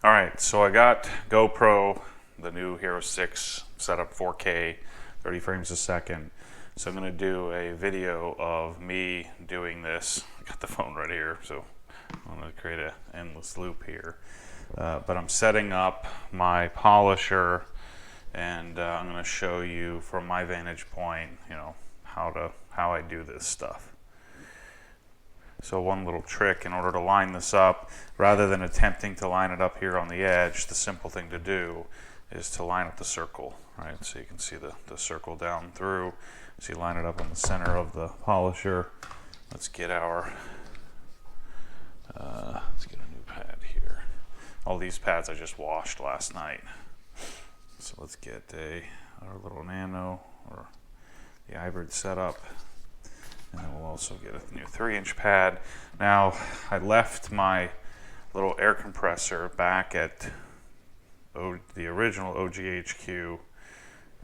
All right, so I got GoPro, the new Hero 6, set up 4K, 30 frames a second. So I'm going to do a video of me doing this. I got the phone right here, so I'm going to create an endless loop here. But I'm setting up my polisher, and I'm going to show you from my vantage point, how I do this stuff. So one little trick in order to line this up, rather than attempting to line it up here on the edge, the simple thing to do is to line up the circle, right? So you can see the circle down through. So you line it up in the center of the polisher. Let's get our, let's get a new pad here. All these pads I just washed last night. So let's get our little nano or the hybrid setup. And then we'll also get a new 3-inch pad. Now, I left my little air compressor back at the original OGHQ,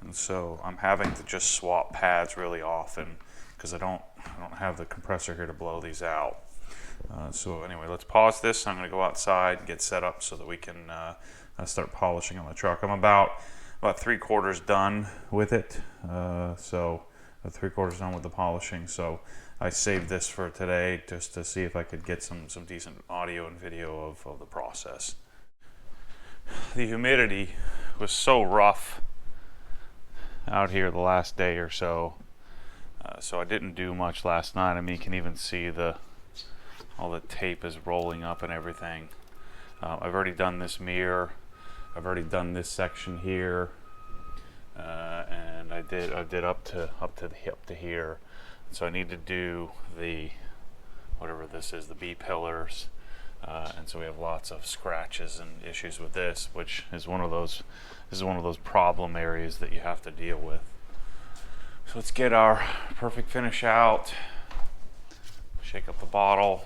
and so I'm having to just swap pads really often because I don't have the compressor here to blow these out. So anyway, let's pause this. I'm going to go outside and get set up so that we can start polishing on the truck. I'm about 3/4 done with it. So 3/4 done with the polishing, so I saved this for today just to see if I could get some decent audio and video of the process. The humidity was so rough out here the last day or so, so I didn't do much last night. I mean, you can even see all the tape is rolling up and everything. I've already done this mirror. I've already done this section here. And I did up to here, so I need to do the whatever this is, the B pillars, and so we have lots of scratches and issues with this, which is one of those problem areas that you have to deal with. So let's get our perfect finish out, shake up the bottle,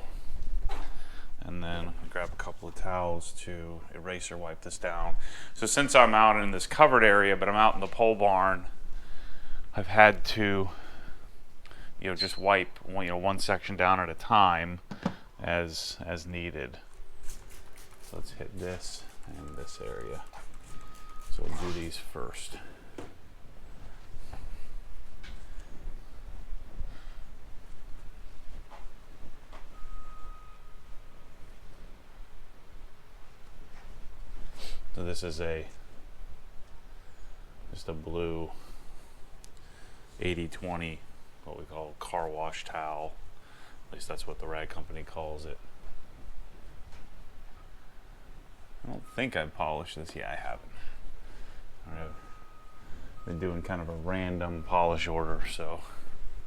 and then grab a couple of towels to eraser wipe this down. So since I'm out in this covered area, but I'm out in the pole barn, I've had to, just wipe one section down at a time as needed. So let's hit this and this area. So we'll do these first. So this is just a blue 80/20, what we call car wash towel. At least that's what the rag company calls it. I don't think I've polished this. Yeah, I haven't. I've been doing kind of a random polish order, so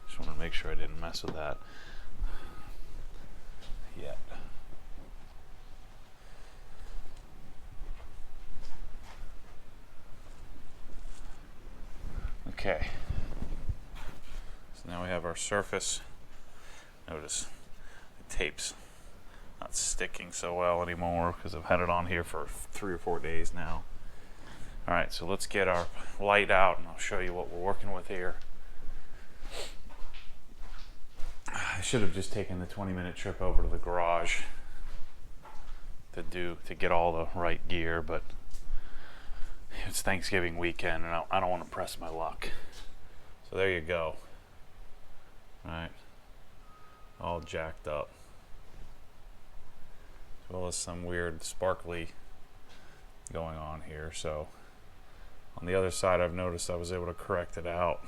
just want to make sure I didn't mess with that yet. Okay, so now we have our surface. Notice the tape's not sticking so well anymore because I've had it on here for 3 or 4 days now. All right, so let's get our light out and I'll show you what we're working with here. I should have just taken the 20-minute trip over to the garage to get all the right gear, but it's Thanksgiving weekend and I don't want to press my luck. So there you go. All right, all jacked up, as well as some weird sparkly going on here. So on the other side, I've noticed I was able to correct it out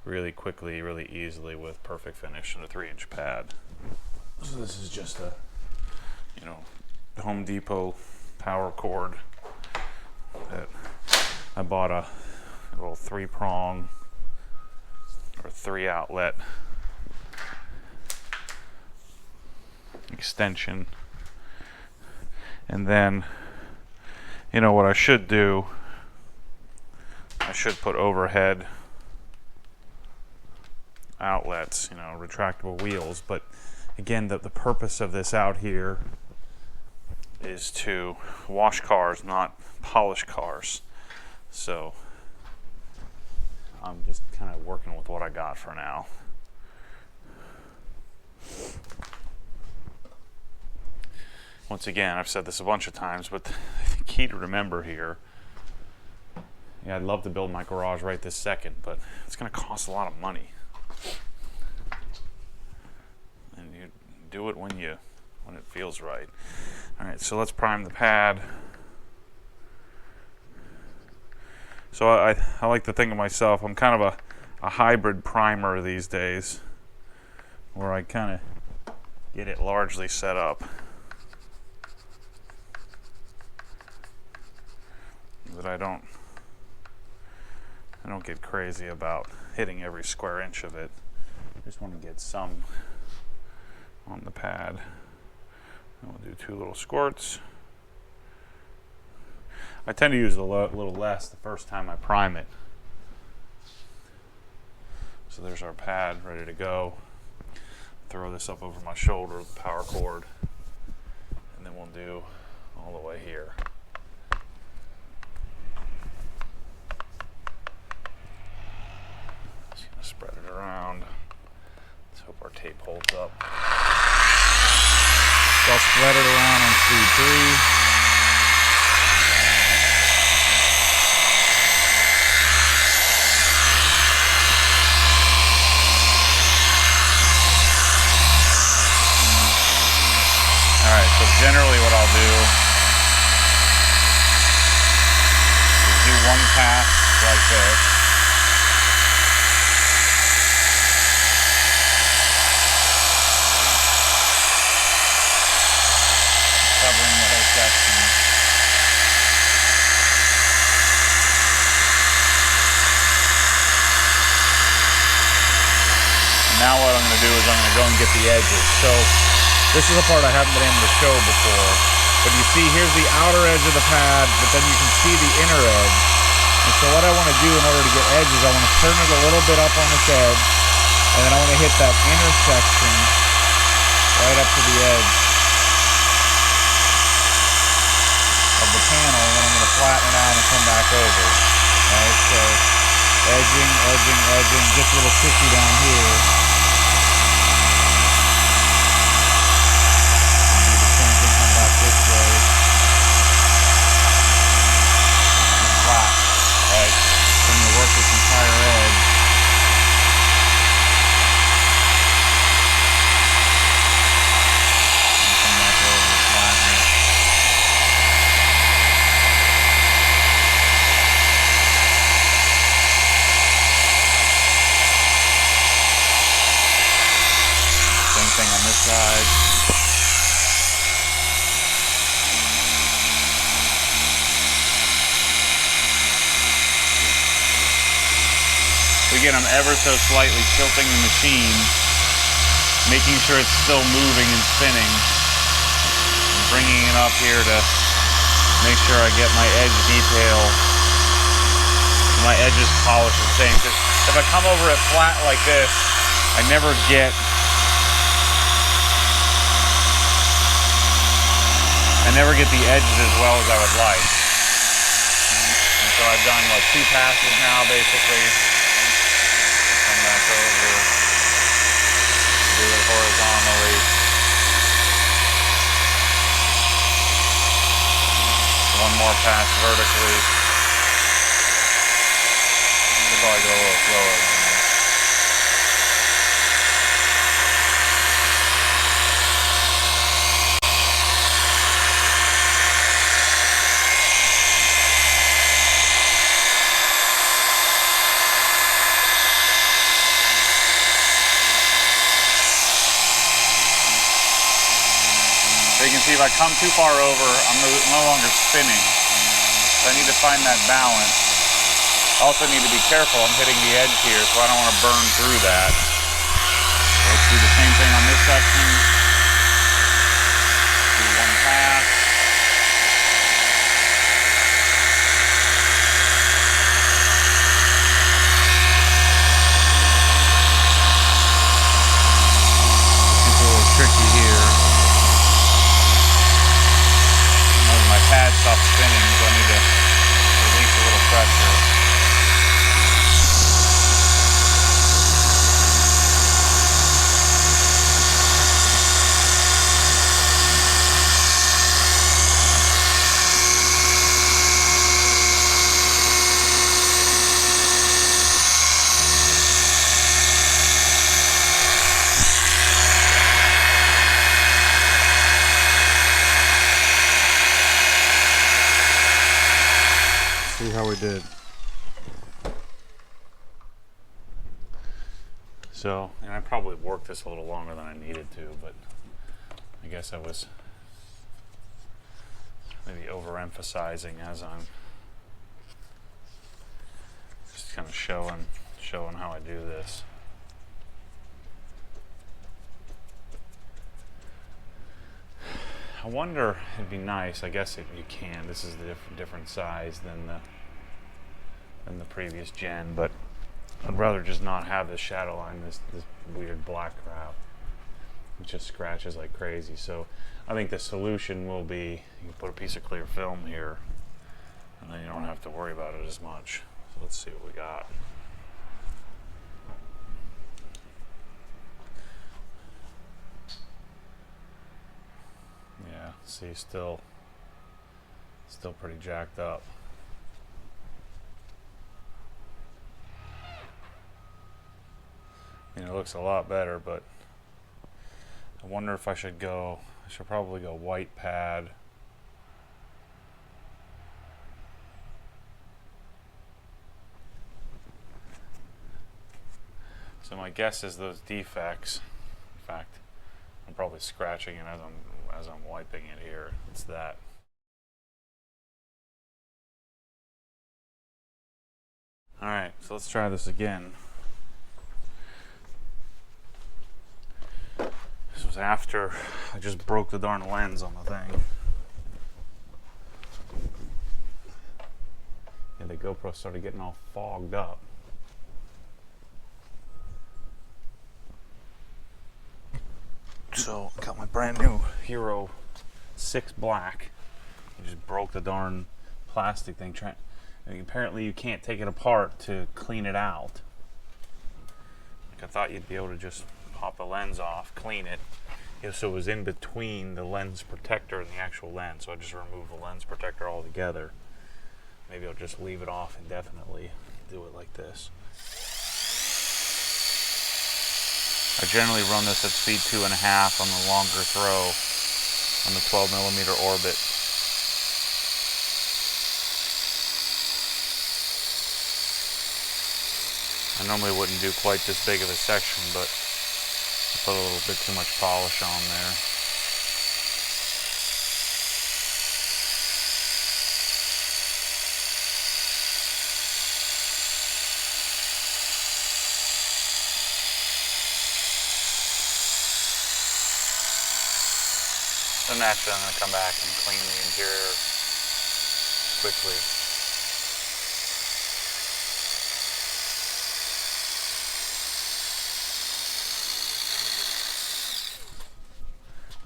really quickly, really easily with perfect finish and a 3-inch pad. So this is just a Home Depot power cord that I bought a little 3-prong or 3-outlet extension, and then what I should do, I should put overhead outlets, retractable wheels, but again, the purpose of this out here is to wash cars, not polish cars. So I'm just kind of working with what I got for now. once again, I've said this a bunch of times, but the key to remember here, yeah, I'd love to build my garage right this second, but it's going to cost a lot of money. And you do it when it feels right. All right, so let's prime the pad. So I like to think of myself, I'm kind of a hybrid primer these days, where I kind of get it largely set up. But I don't get crazy about hitting every square inch of it. I just want to get some on the pad. And we'll do 2 little squirts. I tend to use a little less the first time I prime it. So there's our pad ready to go. Throw this up over my shoulder with the power cord. And then we'll do all the way here. Just gonna spread it around. Let's hope our tape holds up. So I'll spread it around on speed 3. So generally what I'll do is do 1 pass like this. Covering the whole section. And now what I'm going to do is I'm going to go and get the edges. So this is a part I haven't been able to show before, but you see here's the outer edge of the pad, but then you can see the inner edge. And so what I want to do in order to get edges, I want to turn it a little bit up on this edge, and then I want to hit that inner section right up to the edge of the panel, and then I'm going to flatten it out and come back over. Right, so edging, edging, edging, gets a little tricky down here. Side. We get them ever so slightly tilting the machine, making sure it's still moving and spinning, and bringing it up here to make sure I get my edge detail, my edges polished the same. Because if I come over it flat like this, I never get the edges as well as I would like. And so I've done like 2 passes now basically. Come back over, do it horizontally. 1 more pass vertically. I'll probably go a little slower than that. So you can see if I come too far over, I'm no longer spinning. So I need to find that balance. I also need to be careful, I'm hitting the edge here, so I don't want to burn through that. So let's do the same thing on this section. Do 1 pass. It's a little tricky here. My pad stopped spinning, so I need to release a little pressure. did. So, and I probably worked this a little longer than I needed to, but I guess I was maybe overemphasizing as I'm just kind of showing how I do this. I wonder, it'd be nice, I guess if you can, this is the different size than the previous gen, but I'd rather just not have this shadow line, this weird black crap. It just scratches like crazy. So I think the solution will be, you put a piece of clear film here, and then you don't have to worry about it as much. So let's see what we got. Yeah, see, still pretty jacked up. I mean, it looks a lot better, but I wonder if I should probably go white pad. So my guess is those defects, in fact, I'm probably scratching it as I'm wiping it here. It's that. All right, so let's try this again. This was after I just broke the darn lens on the thing. And the GoPro started getting all fogged up. So, got my brand new Hero 6 Black. I just broke the darn plastic thing. Apparently you can't take it apart to clean it out. Like I thought you'd be able to just pop the lens off, clean it. So it was in between the lens protector and the actual lens. So I just removed the lens protector altogether. Maybe I'll just leave it off indefinitely. Do it like this. I generally run this at speed 2.5 on the longer throw on the 12mm orbit. I normally wouldn't do quite this big of a section, but I put a little bit too much polish on there. So naturally I'm going to come back and clean the interior quickly.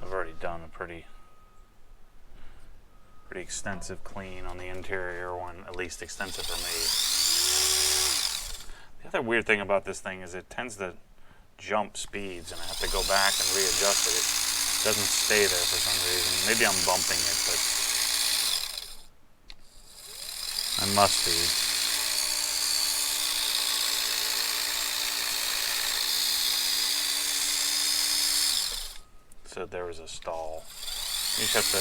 I've already done a pretty extensive clean on the interior one, at least extensive for me. The other weird thing about this thing is it tends to jump speeds, and I have to go back and readjust it. It doesn't stay there for some reason. Maybe I'm bumping it, but I must be. So there was a stall. You just have to,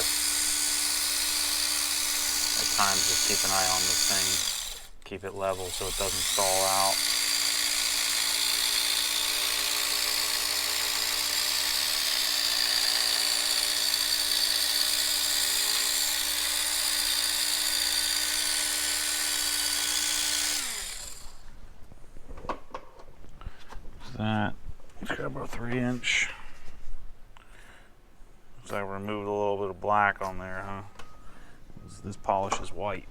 at times, just keep an eye on this thing. Keep it level so it doesn't stall out. That. Let's grab our 3-inch. So I removed a little bit of black on there, huh? This polish is white.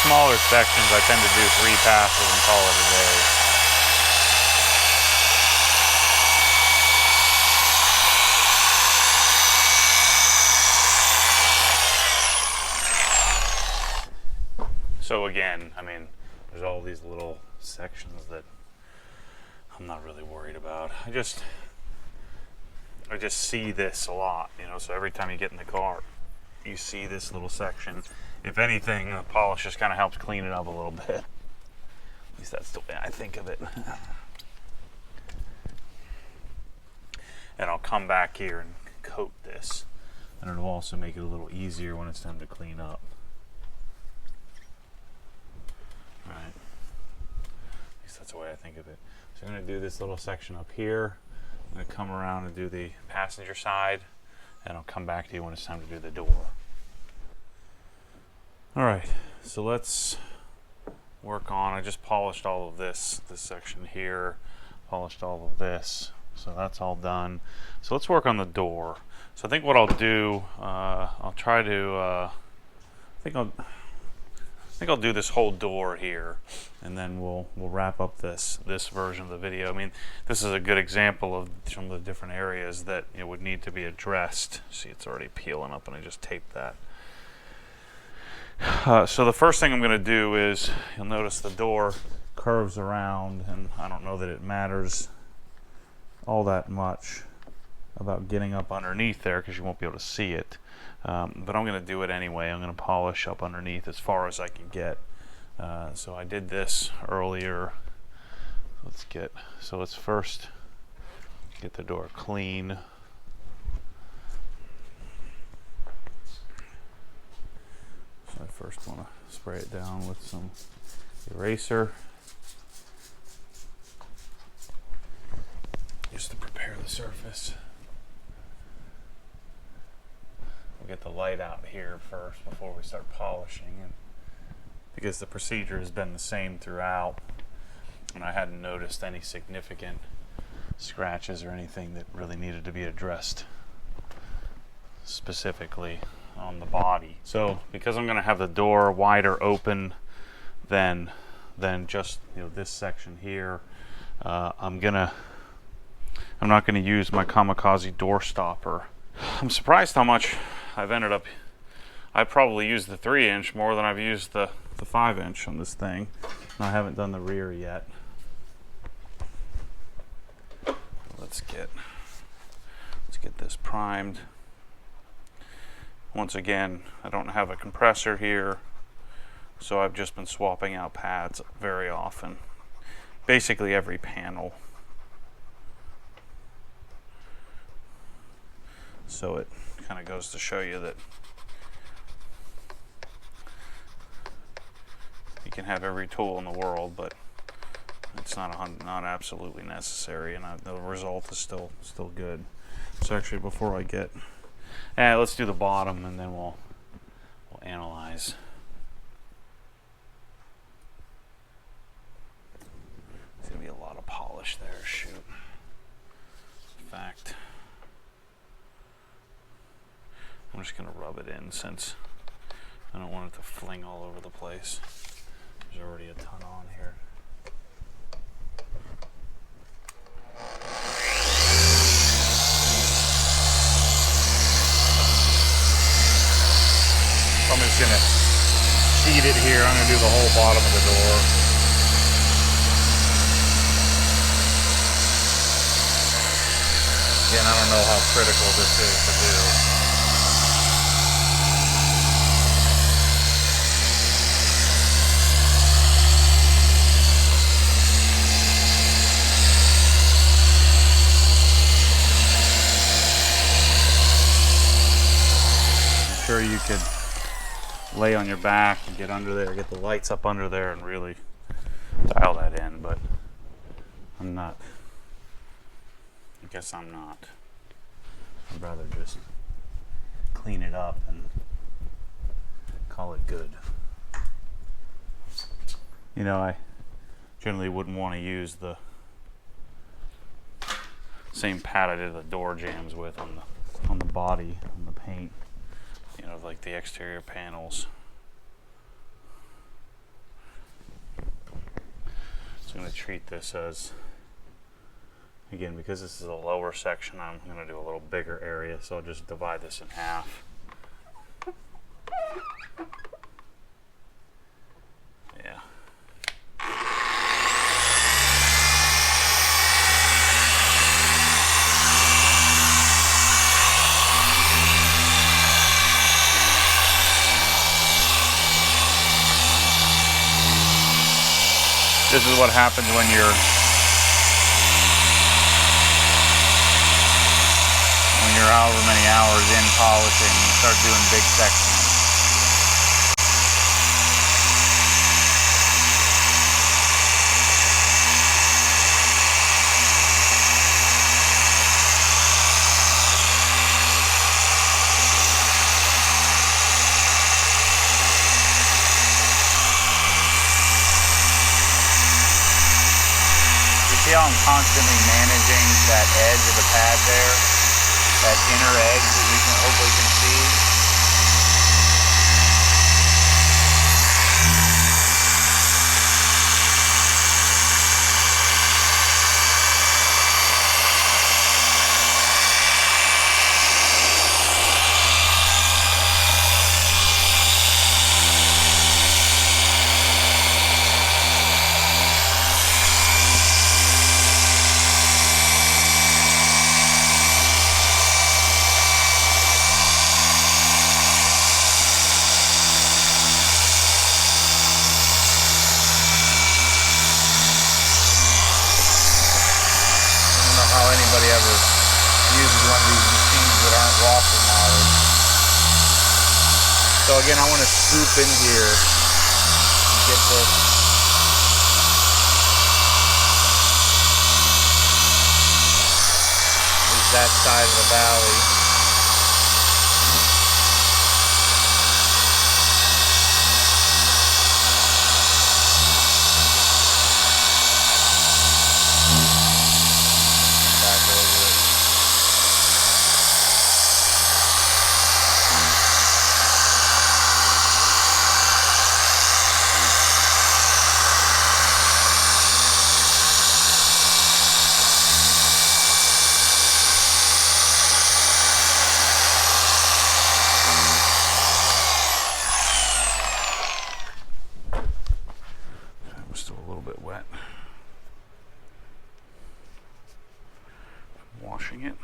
smaller sections, I tend to do 3 passes and call it a day. So again, I mean, there's all these little sections that I'm not really worried about. I just see this a lot, you know, so every time you get in the car, you see this little section. If anything, the polish just kind of helps clean it up a little bit. At least that's the way I think of it. And I'll come back here and coat this, and it'll also make it a little easier when it's time to clean up. Right. At least that's the way I think of it. So I'm going to do this little section up here. I'm going to come around and do the passenger side, and I'll come back to you when it's time to do the door. All right, so let's work on, I just polished all of this section here, polished all of this, so that's all done. So let's work on the door. So I think what I'll do, I'll try to, I think I'll do this whole door here, and then we'll wrap up this version of the video. I mean, this is a good example of some of the different areas that it would need to be addressed. See, it's already peeling up, and I just taped that. So the first thing I'm going to do is, you'll notice the door curves around, and I don't know that it matters all that much about getting up underneath there because you won't be able to see it. But I'm going to do it anyway. I'm going to polish up underneath as far as I can get. So I did this earlier. Let's first get the door clean. So I first want to spray it down with some eraser, just to prepare the surface. We'll get the light out here first before we start polishing, and because the procedure has been the same throughout, and I hadn't noticed any significant scratches or anything that really needed to be addressed specifically on the body. So because I'm going to have the door wider open than just, you know, this section here, I'm not going to use my Kamikaze door stopper. I'm surprised how much I've ended up, I probably used the 3-inch more than I've used the 5-inch on this thing. And I haven't done the rear yet. Let's get this primed. Once again, I don't have a compressor here, so I've just been swapping out pads very often. Basically every panel. So it kind of goes to show you that you can have every tool in the world, but it's not absolutely necessary, and the result is still good. So actually, before I get, let's do the bottom, and then we'll analyze. There's gonna be a lot of polish there. Shoot. In fact, I'm just going to rub it in since I don't want it to fling all over the place. There's already a ton on here. I'm just going to sheet it here. I'm going to do the whole bottom of the door. Again, I don't know how critical this is to do. Sure, you could lay on your back and get under there, get the lights up under there, and really dial that in, but I'm not. I guess I'm not. I'd rather just clean it up and call it good. You know, I generally wouldn't want to use the same pad I did the door jambs with on the body, on the paint. You know, like the exterior panels. I'm going to treat this as, again, because this is a lower section, I'm going to do a little bigger area, so I'll just divide this in half. Yeah. This is what happens when you're however many hours in polishing, you start doing big sections. You see how I'm constantly managing that edge of the pad there? That inner edge that you can hopefully see. Anybody ever uses one of these machines that aren't washer modded. So again, I want to scoop in here and get this. Is that side of the valley. Washing it.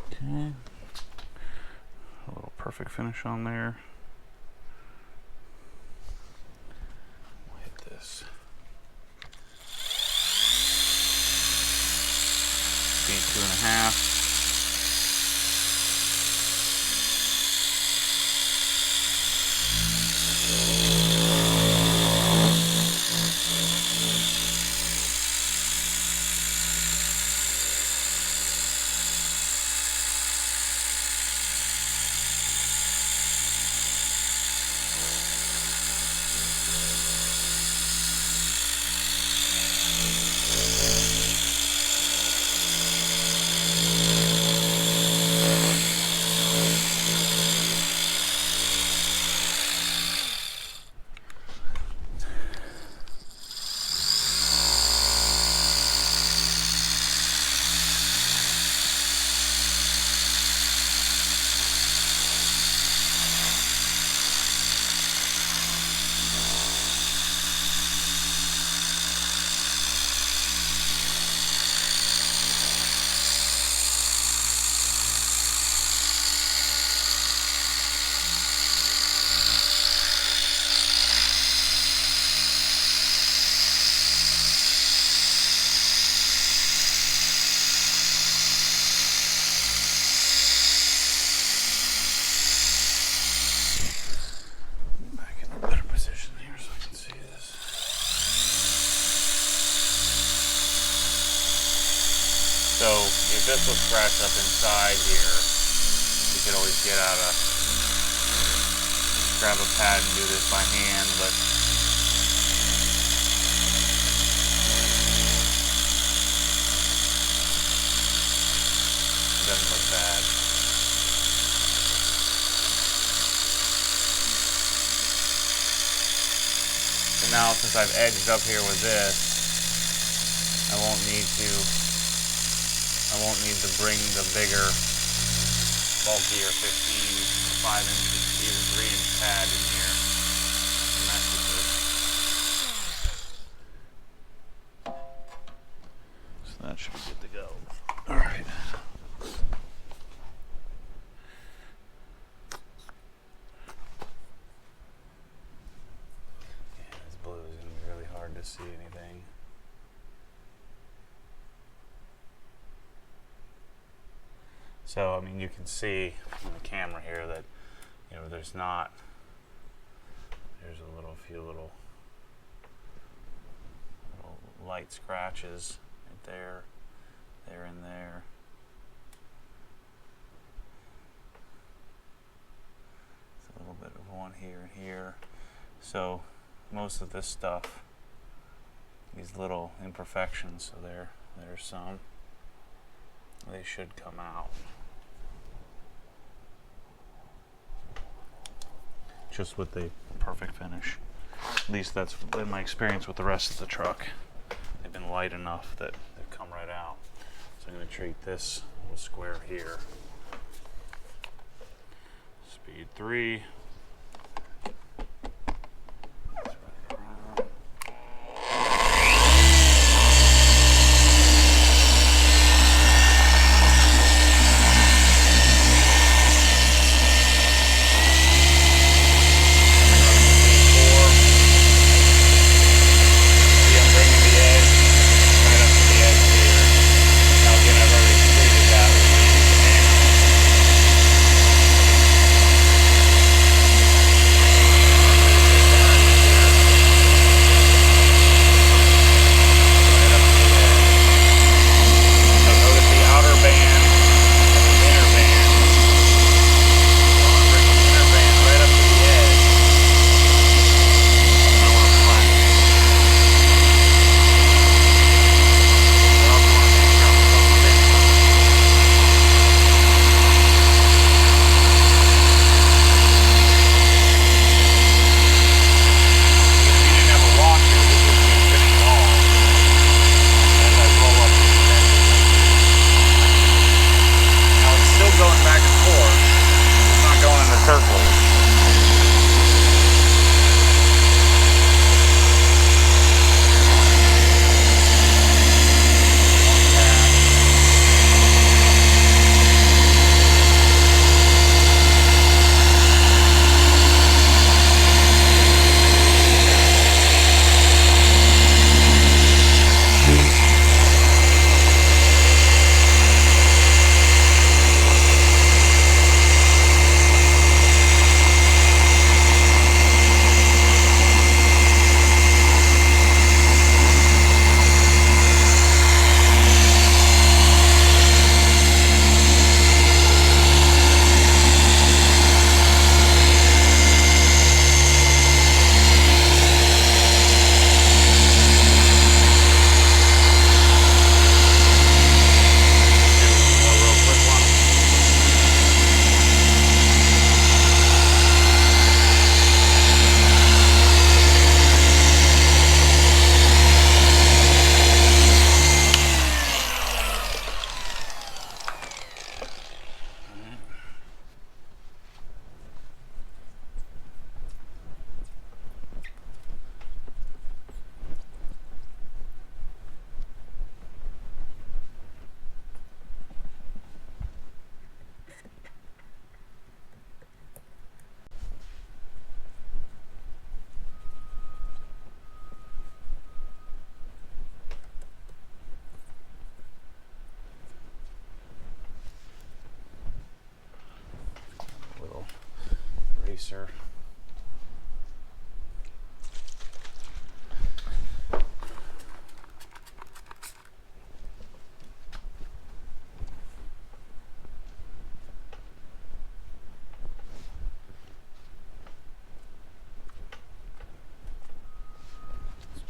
Okay. A little perfect finish on there. We'll hit this. Speed 2.5. So if this was scratched up inside here, you could always get out grab a pad and do this by hand, but doesn't look bad. So now, since I've edged up here with this, I won't need to bring the bigger, bulkier 5-inch, even 3-inch pad in here to mess with this. So that should be good to go. All right. Yeah, this blue is going to be really hard to see anything. So, I mean, you can see on the camera here that, you know, there's a few little light scratches right there, and there. There's a little bit of one here and here. So, most of this stuff, these little imperfections, so there's some, they should come out. Just with the perfect finish. At least that's been my experience with the rest of the truck. They've been light enough that they've come right out. So I'm going to treat this little square here. Speed 3. Sir. Let's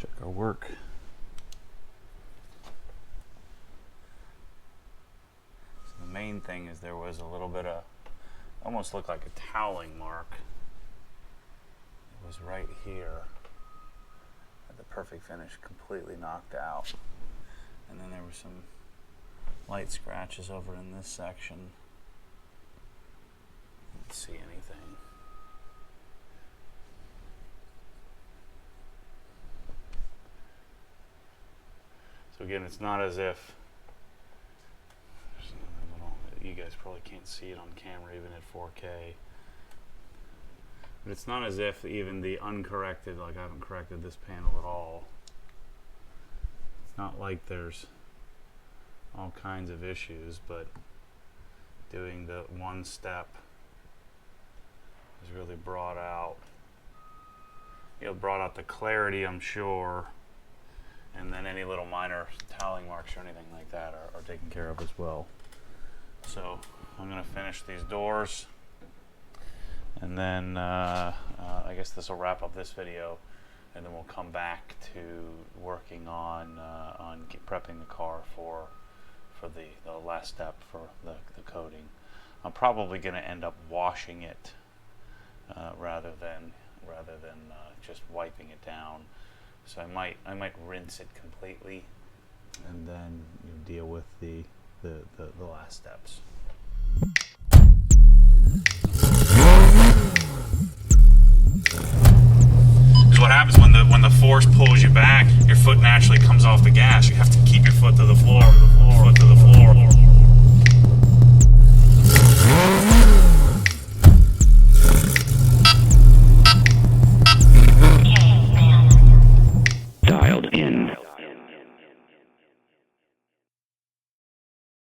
check our work. So the main thing is there was a little bit of, almost looked like a toweling mark. It was right here. The perfect finish completely knocked out. And then there were some light scratches over in this section. Didn't see anything. So again, it's not as if, you guys probably can't see it on camera even at 4K, but it's not as if even the uncorrected, like I haven't corrected this panel at all, it's not like there's all kinds of issues, but doing the one step has really brought out, brought out the clarity, I'm sure, and then any little minor toweling marks or anything like that are taken care of as well. So I'm going to finish these doors, and then I guess this will wrap up this video, and then we'll come back to working on prepping the car for the last step for the coating. I'm probably going to end up washing it rather than just wiping it down. So I might rinse it completely, and then deal with the last steps. Because what happens when the force pulls you back, your foot naturally comes off the gas. You have to keep your foot to the floor, foot to the floor.